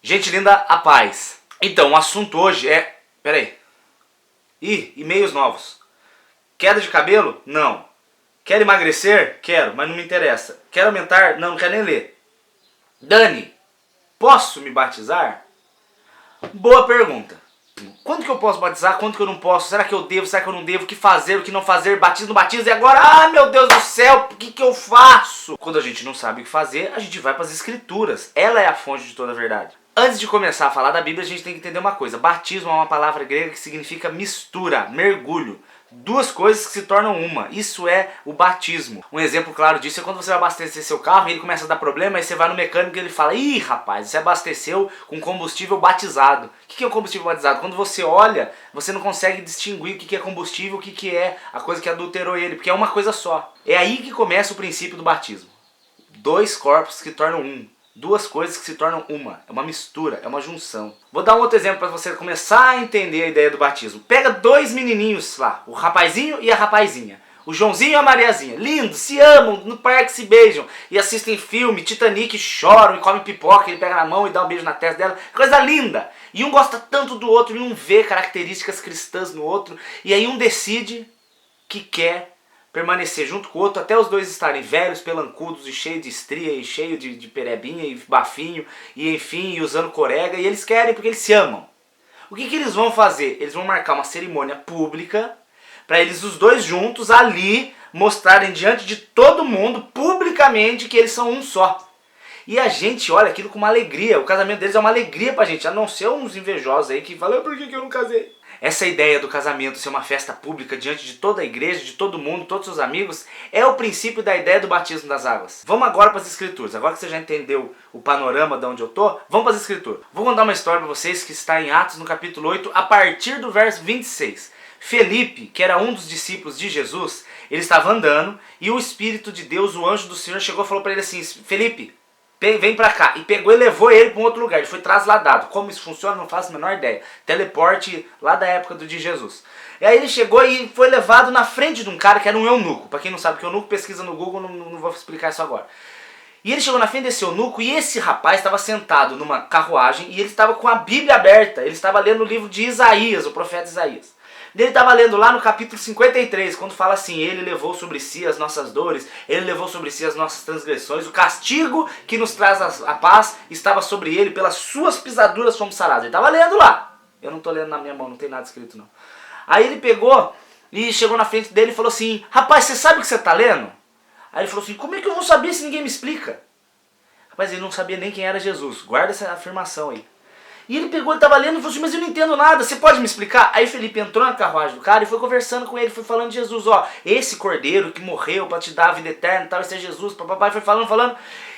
Gente linda, a paz. Então, o assunto hoje é... Peraí. E-mails novos. Queda de cabelo? Não. Quero emagrecer? Quero, mas não me interessa. Quero aumentar? Não quero nem ler. Dani, posso me batizar? Boa pergunta. Quando que eu posso batizar? Quando que eu não posso? Será que eu devo? Será que eu não devo? O que fazer? O que não fazer? Batismo, não batizo? E agora? Ah, meu Deus do céu! O que eu faço? Quando a gente não sabe o que fazer, a gente vai para as escrituras. Ela é a fonte de toda a verdade. Antes de começar a falar da Bíblia, a gente tem que entender uma coisa. Batismo é uma palavra grega que significa mistura, mergulho. Duas coisas que se tornam uma. Isso é o batismo. Um exemplo claro disso é quando você vai abastecer seu carro e ele começa a dar problema, aí você vai no mecânico e ele fala: ih, rapaz, você abasteceu com combustível batizado. O que é o combustível batizado? Quando você olha, você não consegue distinguir o que é combustível, o que é a coisa que adulterou ele, porque é uma coisa só. É aí que começa o princípio do batismo. Dois corpos que tornam um. Duas coisas que se tornam uma. É uma mistura, é uma junção. Vou dar um outro exemplo para você começar a entender a ideia do batismo. Pega dois menininhos lá, o rapazinho e a rapazinha. O Joãozinho e a Mariazinha. Lindos, se amam, no parque se beijam. E assistem filme, Titanic, choram e comem pipoca. Ele pega na mão e dá um beijo na testa dela. Coisa linda. E um gosta tanto do outro e um vê características cristãs no outro. E aí um decide que quer permanecer junto com o outro até os dois estarem velhos, pelancudos e cheios de estria e cheio de perebinha e bafinho e enfim, e usando corega, e eles querem porque eles se amam. O que eles vão fazer? Eles vão marcar uma cerimônia pública para eles os dois juntos ali mostrarem diante de todo mundo publicamente que eles são um só. E a gente olha aquilo com uma alegria. O casamento deles é uma alegria pra gente, a não ser uns invejosos aí que falam: por que eu não casei? Essa ideia do casamento ser uma festa pública diante de toda a igreja, de todo mundo, todos os seus amigos, é o princípio da ideia do batismo das águas. Vamos agora para as escrituras. Agora que você já entendeu o panorama de onde eu tô, vamos para as escrituras. Vou contar uma história para vocês que está em Atos, no capítulo 8, a partir do verso 26. Felipe, que era um dos discípulos de Jesus, ele estava andando e o Espírito de Deus, o anjo do Senhor, chegou e falou para ele assim: Felipe, vem pra cá. E pegou e levou ele para um outro lugar. Ele foi trasladado. Como isso funciona, não faço a menor ideia. Teleporte lá da época de Jesus. E aí ele chegou e foi levado na frente de um cara que era um eunuco. Para quem não sabe o que é eunuco, pesquisa no Google, não vou explicar isso agora. E ele chegou na frente desse eunuco e esse rapaz estava sentado numa carruagem e ele estava com a Bíblia aberta. Ele estava lendo o livro de Isaías, o profeta Isaías. Ele estava lendo lá no capítulo 53, quando fala assim: ele levou sobre si as nossas dores, ele levou sobre si as nossas transgressões, o castigo que nos traz a paz estava sobre ele, pelas suas pisaduras fomos sarados. Ele estava lendo lá. Eu não estou lendo na minha mão, não tem nada escrito não. Aí ele pegou e chegou na frente dele e falou assim: rapaz, você sabe o que você está lendo? Aí ele falou assim: como é que eu vou saber se ninguém me explica? Rapaz, ele não sabia nem quem era Jesus. Guarda essa afirmação aí. E ele pegou, ele estava lendo e falou assim: mas eu não entendo nada, você pode me explicar? Aí Felipe entrou na carruagem do cara e foi conversando com ele, foi falando de Jesus: ó, esse cordeiro que morreu para te dar a vida eterna, tal, esse é Jesus, papai, foi falando.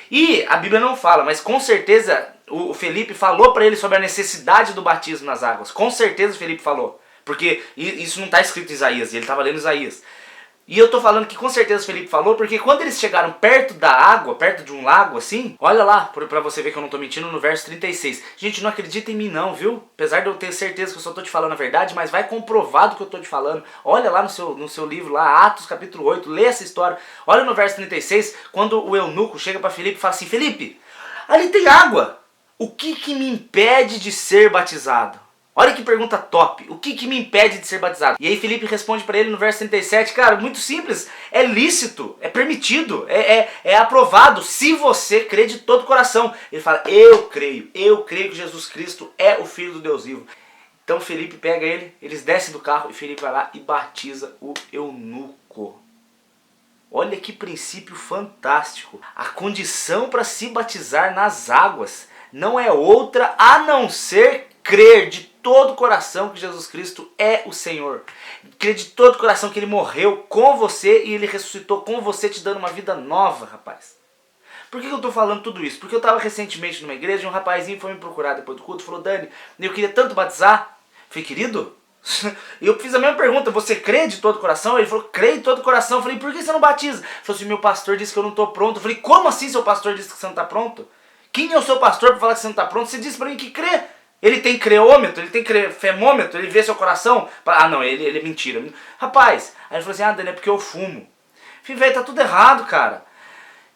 E a Bíblia não fala, mas com certeza o Felipe falou para ele sobre a necessidade do batismo nas águas. Com certeza o Felipe falou, porque isso não está escrito em Isaías, e ele estava lendo Isaías. E eu tô falando que com certeza o Felipe falou, porque quando eles chegaram perto da água, perto de um lago assim, olha lá, pra você ver que eu não tô mentindo, no verso 36. Gente, não acredita em mim não, viu? Apesar de eu ter certeza que eu só tô te falando a verdade, mas vai comprovado que eu tô te falando. Olha lá no seu livro, lá, Atos capítulo 8, lê essa história. Olha no verso 36, quando o eunuco chega pra Felipe e fala assim: Felipe, ali tem água. O que me impede de ser batizado? Olha que pergunta top. O que me impede de ser batizado? E aí Felipe responde para ele no verso 37, cara, muito simples. É lícito, é permitido, é aprovado se você crê de todo o coração. Ele fala: eu creio que Jesus Cristo é o Filho do Deus vivo. Então Felipe pega ele, eles descem do carro e Felipe vai lá e batiza o eunuco. Olha que princípio fantástico. A condição para se batizar nas águas não é outra a não ser crer de todo o coração que Jesus Cristo é o Senhor. Crer de todo o coração que Ele morreu com você e Ele ressuscitou com você, te dando uma vida nova, rapaz. Por que eu estou falando tudo isso? Porque eu estava recentemente numa igreja e um rapazinho foi me procurar depois do culto e falou: Dani, eu queria tanto batizar. Eu falei: querido, eu fiz a mesma pergunta: você crê de todo o coração? Ele falou: creio de todo o coração. Eu falei: por que você não batiza? Ele falou assim: meu pastor disse que eu não estou pronto. Eu falei: como assim seu pastor disse que você não está pronto? Quem é o seu pastor para falar que você não está pronto? Você disse para mim que crê. Ele tem creômetro, ele tem femômetro, ele vê seu coração. Ah não, ele é mentira. Rapaz, aí ele falou assim: ah Dani, é porque eu fumo. Eu falei: velho, tá tudo errado, cara.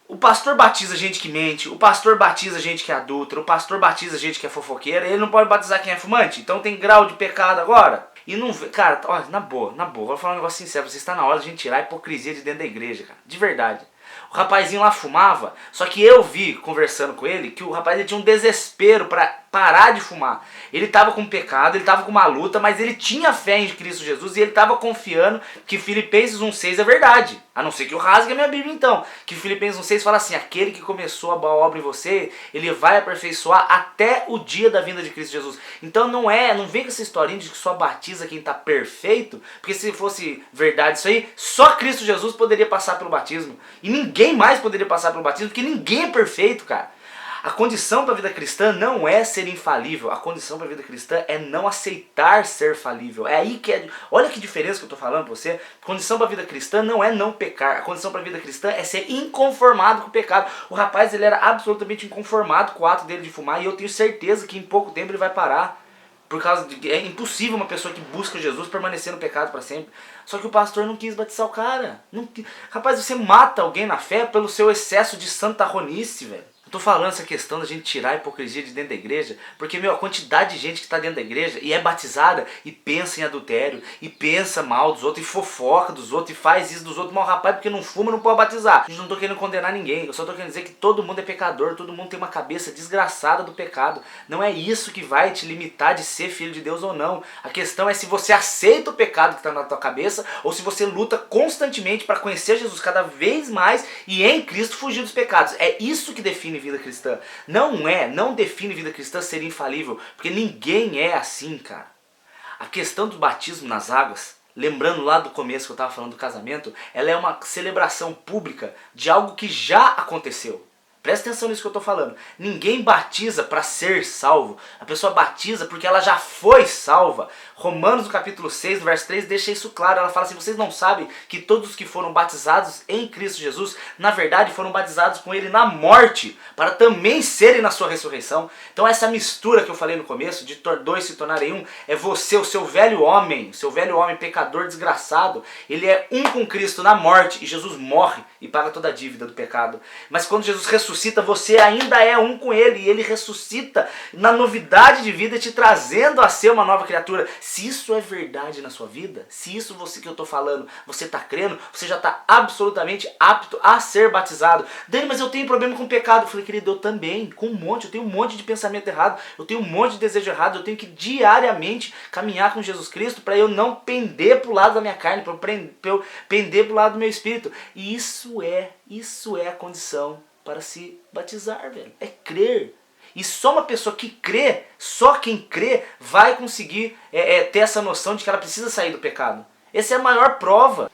O pastor batiza gente que mente, o pastor batiza gente que é adúltera, o pastor batiza gente que é fofoqueira, ele não pode batizar quem é fumante? Então tem grau de pecado agora? E não, cara, olha, na boa, vou falar um negócio sincero, você está na hora de a gente tirar a hipocrisia de dentro da igreja, cara, de verdade. O rapazinho lá fumava, só que eu vi, conversando com ele, que o rapaz ele tinha um desespero para parar de fumar. Ele estava com pecado, ele estava com uma luta, mas ele tinha fé em Cristo Jesus e ele estava confiando que Filipenses 1,6 é verdade. A não ser que eu rasgue a minha Bíblia então. Que Filipenses 1,6 fala assim, aquele que começou a boa obra em você, ele vai aperfeiçoar até o dia da vinda de Cristo Jesus. Então não vem com essa historinha de que só batiza quem está perfeito, porque se fosse verdade isso aí, só Cristo Jesus poderia passar pelo batismo. E ninguém mais poderia passar pelo batismo, porque ninguém é perfeito, cara. A condição para a vida cristã não é ser infalível, a condição para a vida cristã é não aceitar ser falível. É aí que olha que diferença que eu estou falando para você. A condição para a vida cristã não é não pecar, a condição para a vida cristã é ser inconformado com o pecado. O rapaz ele era absolutamente inconformado com o ato dele de fumar e eu tenho certeza que em pouco tempo ele vai parar. Por causa de, é impossível uma pessoa que busca Jesus permanecer no pecado para sempre. Só que o pastor não quis batizar o cara. Rapaz, você mata alguém na fé pelo seu excesso de santarronice, velho. Eu tô falando essa questão da gente tirar a hipocrisia de dentro da igreja, porque, a quantidade de gente que está dentro da igreja e é batizada e pensa em adultério, e pensa mal dos outros, e fofoca dos outros, e faz isso dos outros, mas o rapaz porque não fuma não pode batizar. A gente não tô querendo condenar ninguém, eu só tô querendo dizer que todo mundo é pecador, todo mundo tem uma cabeça desgraçada do pecado. Não é isso que vai te limitar de ser filho de Deus ou não. A questão é se você aceita o pecado que está na tua cabeça, ou se você luta constantemente para conhecer Jesus cada vez mais e em Cristo fugir dos pecados. É isso que define vida cristã. Não define vida cristã ser infalível, porque ninguém é assim, cara. A questão do batismo nas águas, lembrando lá do começo que eu estava falando do casamento, ela é uma celebração pública de algo que já aconteceu. Presta atenção nisso que eu estou falando. Ninguém batiza para ser salvo. A pessoa batiza porque ela já foi salva. Romanos no capítulo 6, no verso 3, deixa isso claro. Ela fala assim, vocês não sabem que todos que foram batizados em Cristo Jesus, na verdade foram batizados com Ele na morte, para também serem na sua ressurreição. Então essa mistura que eu falei no começo, de dois se tornarem um, é você, o seu velho homem pecador desgraçado, ele é um com Cristo na morte, e Jesus morre e paga toda a dívida do pecado. Mas quando Jesus ressuscita, você ainda é um com Ele, e Ele ressuscita na novidade de vida, te trazendo a ser uma nova criatura. Se isso é verdade na sua vida, se isso você que eu estou falando, você está crendo, você já está absolutamente apto a ser batizado. Dani, mas eu tenho problema com o pecado. Eu falei, querido, eu também, eu tenho um monte de pensamento errado, eu tenho um monte de desejo errado, eu tenho que diariamente caminhar com Jesus Cristo para eu não pender para o lado da minha carne, para eu pender para o lado do meu espírito. E isso é a condição para se batizar, velho. É crer. E só uma pessoa que crê, só quem crê, vai conseguir ter essa noção de que ela precisa sair do pecado. Essa é a maior prova.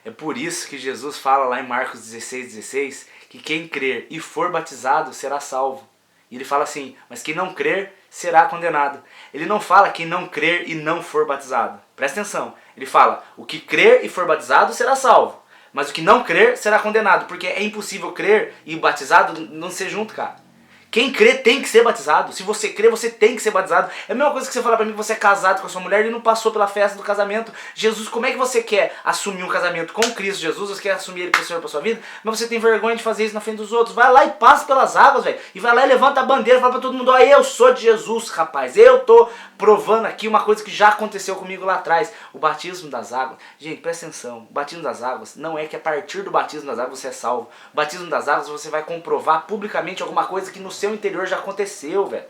É por isso que Jesus fala lá em Marcos 16, que quem crer e for batizado será salvo. E ele fala assim, mas quem não crer será condenado. Ele não fala quem não crer e não for batizado. Presta atenção. Ele fala, o que crer e for batizado será salvo. Mas o que não crer será condenado. Porque é impossível crer e batizado não ser junto, cara. Quem crê tem que ser batizado. Se você crê, você tem que ser batizado. É a mesma coisa que você falar pra mim que você é casado com a sua mulher e não passou pela festa do casamento. Jesus, como é que você quer assumir um casamento com Cristo Jesus? Você quer assumir Ele como Senhor pra sua vida? Mas você tem vergonha de fazer isso na frente dos outros. Vai lá e passa pelas águas, velho. E vai lá e levanta a bandeira e fala pra todo mundo, ó, eu sou de Jesus, rapaz. Eu tô provando aqui uma coisa que já aconteceu comigo lá atrás. O batismo das águas. Gente, presta atenção. O batismo das águas não é que a partir do batismo das águas você é salvo. O batismo das águas você vai comprovar publicamente alguma coisa que no seu interior já aconteceu, velho.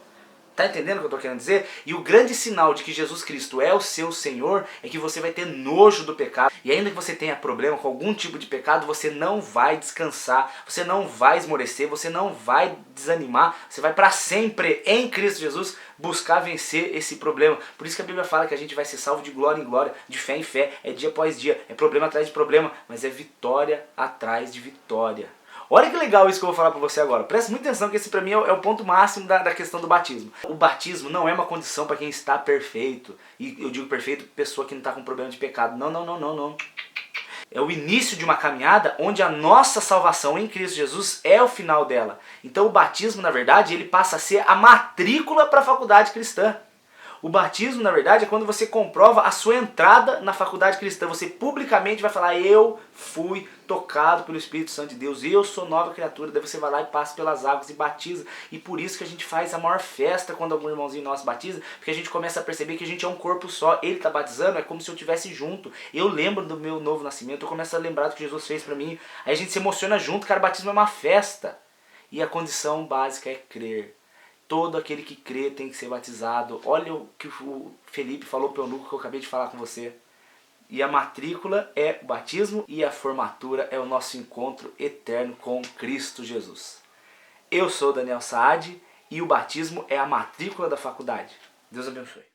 Tá entendendo o que eu tô querendo dizer? E o grande sinal de que Jesus Cristo é o seu Senhor é que você vai ter nojo do pecado. E ainda que você tenha problema com algum tipo de pecado, você não vai descansar, você não vai esmorecer, você não vai desanimar. Você vai para sempre em Cristo Jesus buscar vencer esse problema. Por isso que a Bíblia fala que a gente vai ser salvo de glória em glória, de fé em fé, é dia após dia, é problema atrás de problema, mas é vitória atrás de vitória. Olha que legal isso que eu vou falar pra você agora. Presta muita atenção que esse pra mim é o ponto máximo da questão do batismo. O batismo não é uma condição para quem está perfeito. E eu digo perfeito, pessoa que não está com problema de pecado. Não. É o início de uma caminhada onde a nossa salvação em Cristo Jesus é o final dela. Então o batismo, na verdade, ele passa a ser a matrícula para a faculdade cristã. O batismo, na verdade, é quando você comprova a sua entrada na faculdade cristã. Você publicamente vai falar, eu fui tocado pelo Espírito Santo de Deus, eu sou nova criatura. Daí você vai lá e passa pelas águas e batiza. E por isso que a gente faz a maior festa quando algum irmãozinho nosso batiza, porque a gente começa a perceber que a gente é um corpo só. Ele está batizando, é como se eu estivesse junto. Eu lembro do meu novo nascimento, eu começo a lembrar do que Jesus fez para mim. Aí a gente se emociona junto, cara, o batismo é uma festa. E a condição básica é crer. Todo aquele que crê tem que ser batizado. Olha o que o Felipe falou para o eunuco que eu acabei de falar com você. E a matrícula é o batismo e a formatura é o nosso encontro eterno com Cristo Jesus. Eu sou Daniel Saad e o batismo é a matrícula da faculdade. Deus abençoe.